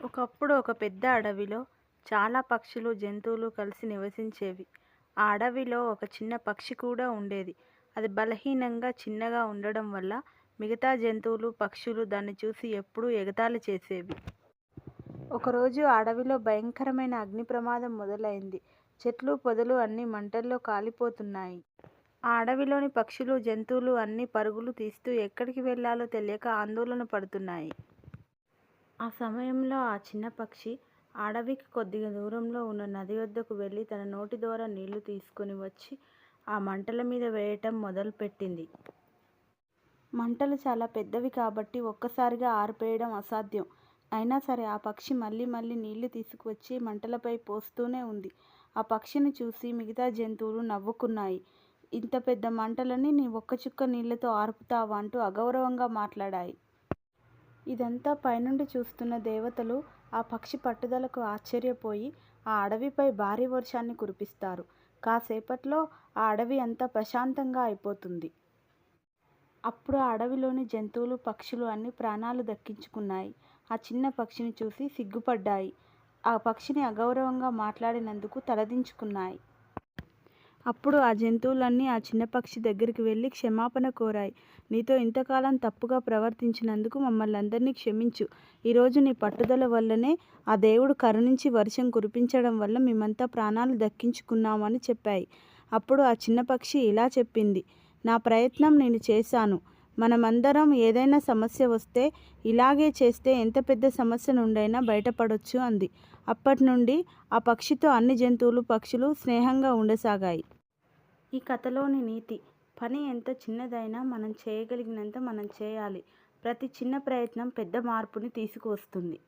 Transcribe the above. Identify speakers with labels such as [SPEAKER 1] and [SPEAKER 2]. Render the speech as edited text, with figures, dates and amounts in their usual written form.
[SPEAKER 1] ఒకప్పుడు ఒక పెద్ద అడవిలో చాలా పక్షులు, జంతువులు కలిసి నివసించేవి. ఆ అడవిలో ఒక చిన్న పక్షి కూడా ఉండేది. అది బలహీనంగా, చిన్నగా ఉండడం వల్ల మిగతా జంతువులు, పక్షులు దాన్ని చూసి ఎప్పుడూ ఎగతాళి చేసేవి. ఒకరోజు ఆ అడవిలో భయంకరమైన అగ్ని ప్రమాదం మొదలైంది. చెట్లు, పొదలు అన్నీ మంటల్లో కాలిపోతున్నాయి. ఆ అడవిలోని పక్షులు, జంతువులు అన్నీ పరుగులు తీస్తూ ఎక్కడికి వెళ్ళాలో తెలియక ఆందోళన పడుతున్నాయి. ఆ సమయంలో ఆ చిన్న పక్షి అడవికి కొద్దిగా దూరంలో ఉన్న నది వద్దకు వెళ్ళి తన నోటి ద్వారా నీళ్లు తీసుకుని వచ్చి ఆ మంటల మీద వేయటం మొదలుపెట్టింది. మంటలు చాలా పెద్దవి కాబట్టి ఒక్కసారిగా ఆర్పేయడం అసాధ్యం. అయినా సరే ఆ పక్షి మళ్ళీ మళ్ళీ నీళ్లు తీసుకువచ్చి మంటలపై పోస్తూనే ఉంది. ఆ పక్షిని చూసి మిగతా జంతువులు నవ్వుకున్నాయి. ఇంత పెద్ద మంటలని నీ ఒక్క చుక్క నీళ్లతో ఆర్పుతావా అంటూ అగౌరవంగా మాట్లాడాయి. ఇదంతా పైనుండి చూస్తున్న దేవతలు ఆ పక్షి పట్టుదలకు ఆశ్చర్యపోయి ఆ అడవిపై భారీ వర్షాన్ని కురిపిస్తారు. కాసేపట్లో ఆ అడవి అంతా ప్రశాంతంగా అయిపోతుంది. అప్పుడు ఆ అడవిలోని జంతువులు, పక్షులు అన్నీ ప్రాణాలు దక్కించుకున్నాయి. ఆ చిన్న పక్షిని చూసి సిగ్గుపడ్డాయి. ఆ పక్షిని అగౌరవంగా మాట్లాడినందుకు తలదించుకున్నాయి. అప్పుడు ఆ జంతువులన్నీ ఆ చిన్న పక్షి దగ్గరికి వెళ్ళి క్షమాపణ కోరాయి. నీతో ఇంతకాలం తప్పుగా ప్రవర్తించినందుకు మమ్మల్నందరినీ క్షమించు. ఈరోజు నీ పట్టుదల వల్లనే ఆ దేవుడు కరుణించి వర్షం కురిపించడం వల్ల మేమంతా ప్రాణాలు దక్కించుకున్నాం అని చెప్పాయి. అప్పుడు ఆ చిన్న పక్షి ఇలా చెప్పింది, నా ప్రయత్నం నేను చేశాను. మనమందరం ఏదైనా సమస్య వస్తే ఇలాగే చేస్తే ఎంత పెద్ద సమస్య నుండైనా బయటపడొచ్చు అంది. అప్పట్నుండి ఆ పక్షితో అన్ని జంతువులు, పక్షులు స్నేహంగా ఉండసాగాయి. ఈ కథలోని నీతి: పని ఎంత చిన్నదైనా మనం చేయగలిగినంత మనం చేయాలి. ప్రతి చిన్న ప్రయత్నం పెద్ద మార్పుని తీసుకువస్తుంది.